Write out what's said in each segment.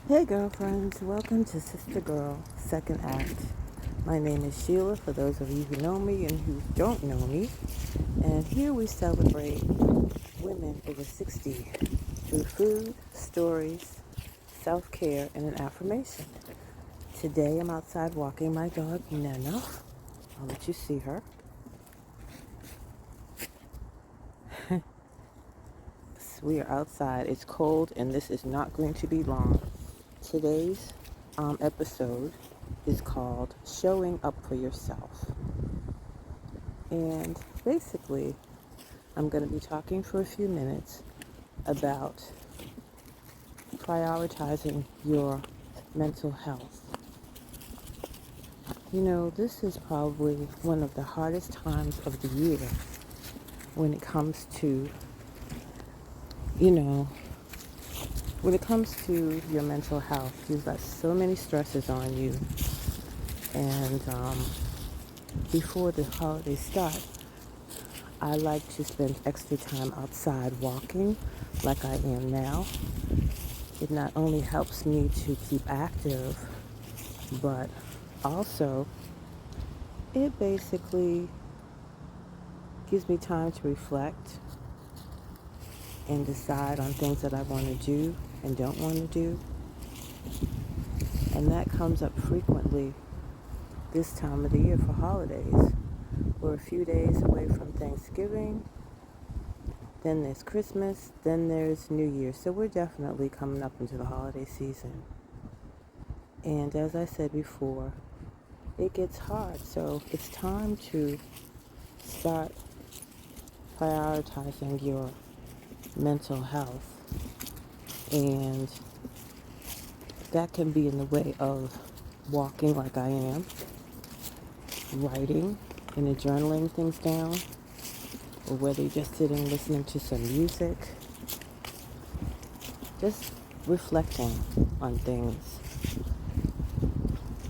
Hey girlfriends, welcome to Sister Girl Second Act. My name is Sheila for those of you who know me and who don't know me. And here we celebrate women over 60 through food, stories, self-care, and an affirmation. Today I'm outside walking my dog Nana. I'll let you see her. We are outside. It's cold and this is not going to be long. Today's episode is called Showing Up for Yourself. And basically, I'm going to be talking for a few minutes about prioritizing your mental health. You know, this is probably one of the hardest times of the year when it comes to, your mental health. You've got so many stresses on you. And before the holidays start, I like to spend extra time outside walking like I am now. It not only helps me to keep active, but also it basically gives me time to reflect and decide on things that I want to do and don't want to do. And that comes up frequently this time of the year for holidays. We're a few days away from Thanksgiving, then there's Christmas, then there's New Year. So we're definitely coming up into the holiday season. And as I said before, it gets hard. So it's time to start prioritizing your mental health. And that can be in the way of walking like I am, writing and journaling things down, or whether you're just sitting listening to some music, just reflecting on things.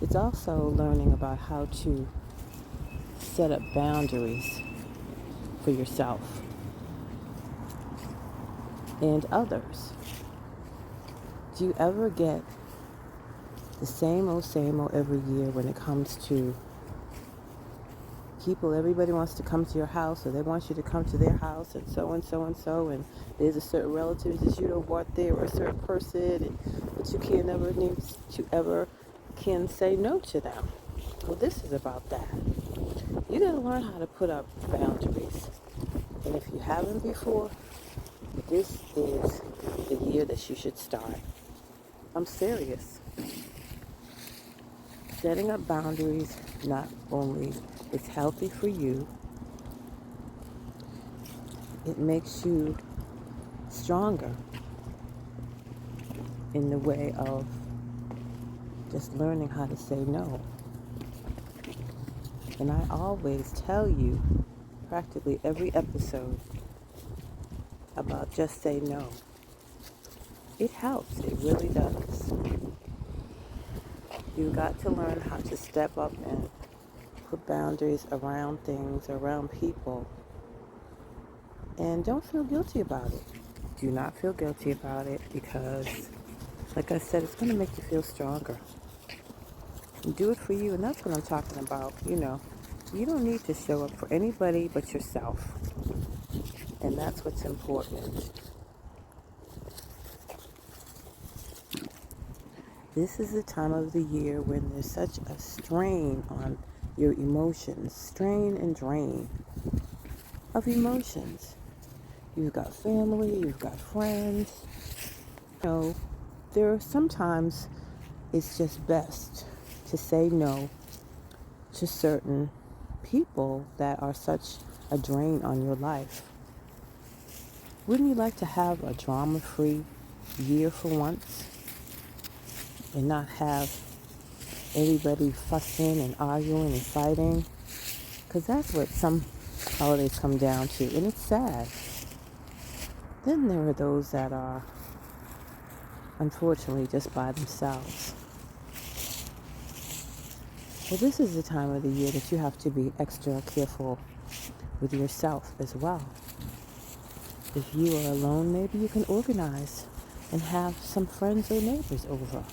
It's also learning about how to set up boundaries for yourself and others. Do you ever get the same old every year when it comes to people? Everybody wants to come to your house, or they want you to come to their house, and so and so and so, and there's a certain relatives that you don't want there, or a certain person, but you can say no to them. Well, this is about that. You gotta learn how to put up boundaries. And if you haven't before, this is the year that you should start. I'm serious. Setting up boundaries not only is healthy for you, it makes you stronger in the way of just learning how to say no. And I always tell you, practically every episode, about just say no. It helps. It really does. You got to learn how to step up and put boundaries around things, around people. And don't feel guilty about it. Do not feel guilty about it, because, like I said, it's going to make you feel stronger. And do it for you, and that's what I'm talking about. You don't need to show up for anybody but yourself. And that's what's important. This is the time of the year when there's such a strain on your emotions, strain and drain of emotions. You've got family, you've got friends. There are sometimes it's just best to say no to certain people that are such a drain on your life. Wouldn't you like to have a drama-free year for once? And not have everybody fussing and arguing and fighting? Because that's what some holidays come down to, and it's sad. Then there are those that are, unfortunately, just by themselves. Well, this is the time of the year that you have to be extra careful with yourself as well. If you are alone, maybe you can organize and have some friends or neighbors over.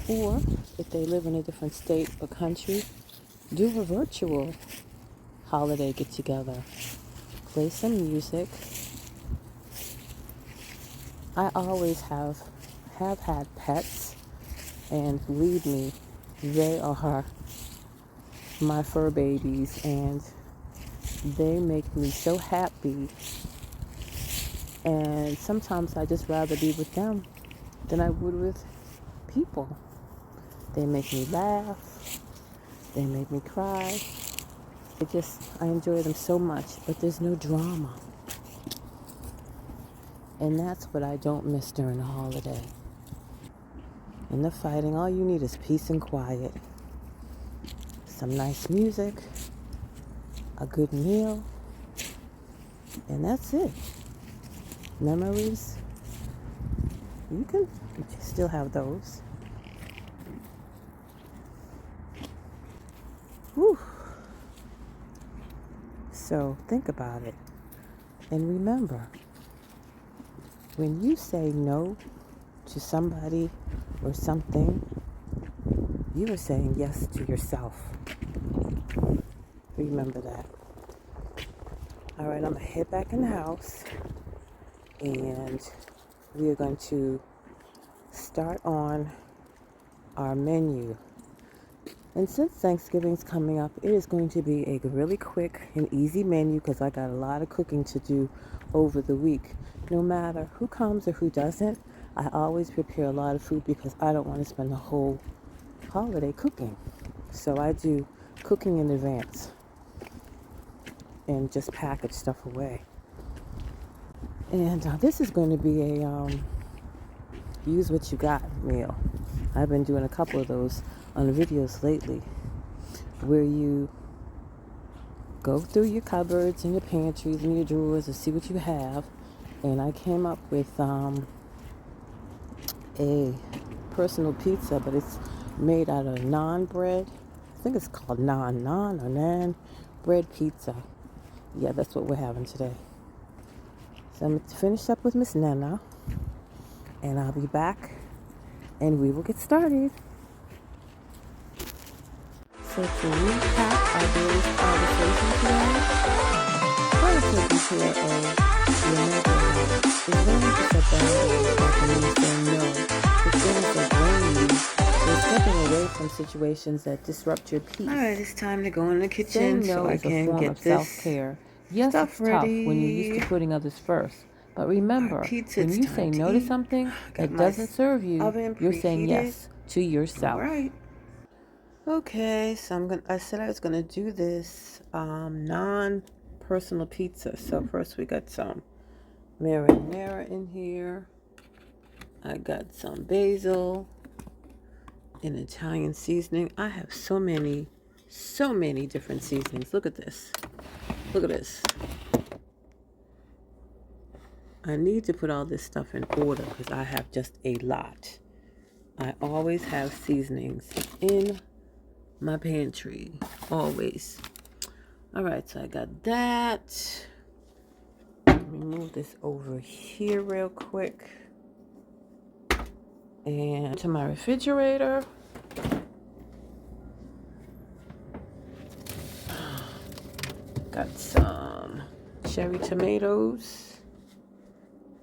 Or if they live in a different state or country, do a virtual holiday get together. Play some music. I always have had pets, and believe me, they are my fur babies, and they make me so happy. And sometimes I just rather be with them than I would with people. They make me laugh. They make me cry. I enjoy them so much, but there's no drama. And that's what I don't miss during the holiday. In the fighting, all you need is peace and quiet. Some nice music, a good meal, and that's it. Memories, you can still have those. Whew. So think about it. And remember, when you say no to somebody or something, you are saying yes to yourself. Remember that. All right, I'm going to head back in the house, and we are going to start on our menu. And since Thanksgiving's coming up, it is going to be a really quick and easy menu because I got a lot of cooking to do over the week. No matter who comes or who doesn't, I always prepare a lot of food because I don't want to spend the whole holiday cooking. So I do cooking in advance and just package stuff away. And this is going to be a use what you got meal. I've been doing a couple of those on videos lately, where you go through your cupboards and your pantries and your drawers and see what you have. And I came up with a personal pizza, but it's made out of naan bread. I think it's called naan bread pizza. Yeah, that's what we're having today. So I'm going to finish up with Miss Nana, and I'll be back, and we will get started. So to recap our day's conversation today, I was taking care of your mental health. It's learning to set boundaries that can mean saying no to things that drain you. You're stepping away from situations that disrupt your peace. All right, it's time to go in the kitchen Saying no so I is a can form get of this self-care. Yes, stuff it's ready. tough when you're used to putting others first. But remember, pizza, when it's you time say to no to eat. something Got that my doesn't serve you, oven you're saying preheated. yes to yourself. All right. Okay, so I said I was gonna do this non-personal pizza. So first we got some marinara in here. I got some basil and Italian seasoning. I have so many different seasonings. Look at this. Look at this. I need to put all this stuff in order because I have just a lot. I always have seasonings in my pantry. Always. Alright, so I got that. Let me move this over here real quick. And to my refrigerator. Got some cherry tomatoes.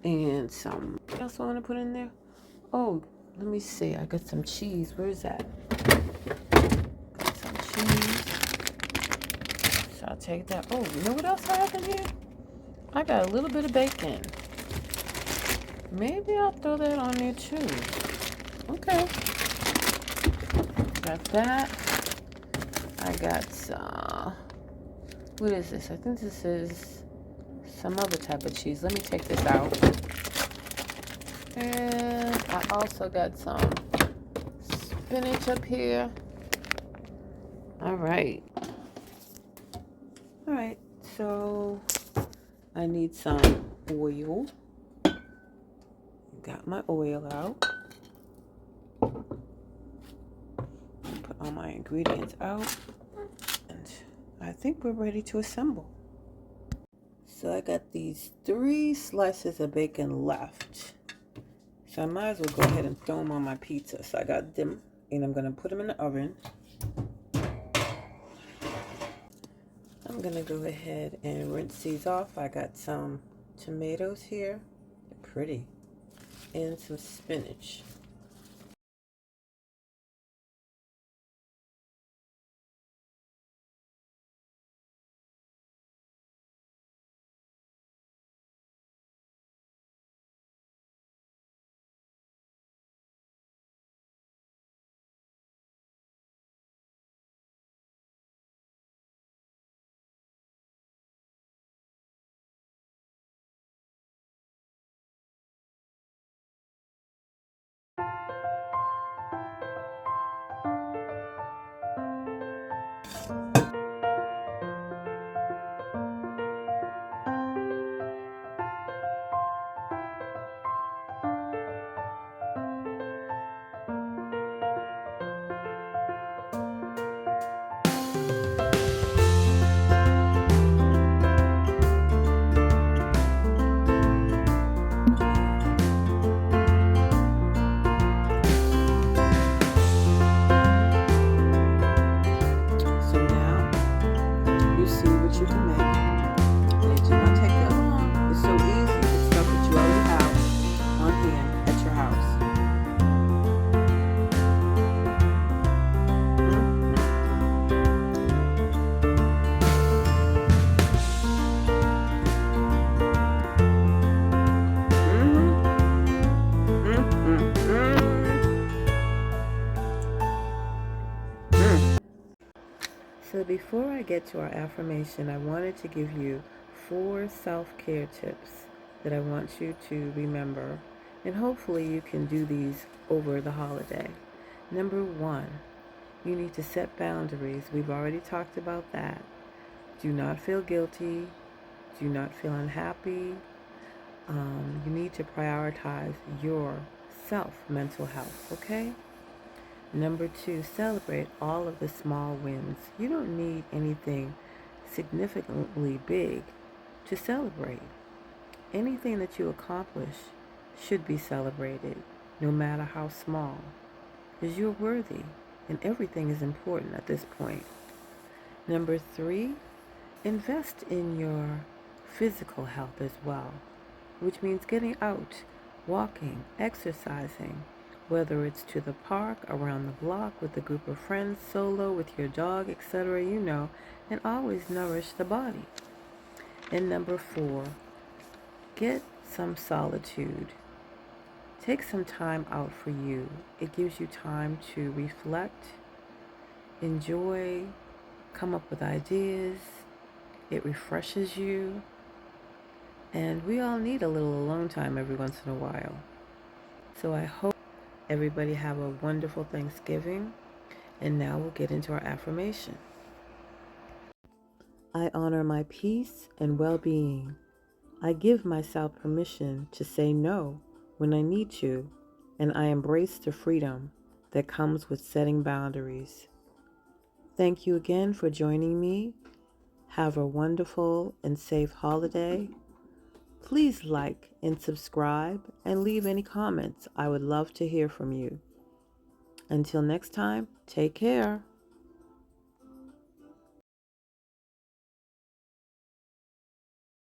And some, what else I want to put in there? Oh, let me see. I got some cheese. Where is that? Got some cheese. So I'll take that. Oh, you know what else I have in here? I got a little bit of bacon. Maybe I'll throw that on there too. Okay. Got that. I got some, what is this? I think this is some other type of cheese. Let me take this out. And I also got some spinach up here. All right, so I need some oil. Got my oil out. Put all my ingredients out. And I think we're ready to assemble. So I got these 3 slices of bacon left. So I might as well go ahead and throw them on my pizza. So I got them, and I'm going to put them in the oven. I'm going to go ahead and rinse these off. I got some tomatoes here. They're pretty. And some spinach. So before I get to our affirmation, I wanted to give you 4 self-care tips that I want you to remember, and hopefully you can do these over the holiday. Number 1, you need to set boundaries. We've already talked about that. Do not feel guilty. Do not feel unhappy. You need to prioritize your mental health, okay? Number 2, celebrate all of the small wins. You don't need anything significantly big to celebrate. Anything that you accomplish should be celebrated, no matter how small, because you're worthy, and everything is important at this point. Number 3, invest in your physical health as well, which means getting out, walking, exercising, whether it's to the park, around the block, with a group of friends, solo, with your dog, etc., and always nourish the body. And number 4, get some solitude. Take some time out for you. It gives you time to reflect, enjoy, come up with ideas. It refreshes you. And we all need a little alone time every once in a while. So I hope everybody have a wonderful Thanksgiving. And now we'll get into our affirmation. I honor my peace and well-being. I give myself permission to say no when I need to, and I embrace the freedom that comes with setting boundaries. Thank you again for joining me. Have a wonderful and safe holiday. Please like and subscribe and leave any comments. I would love to hear from you. Until next time, take care.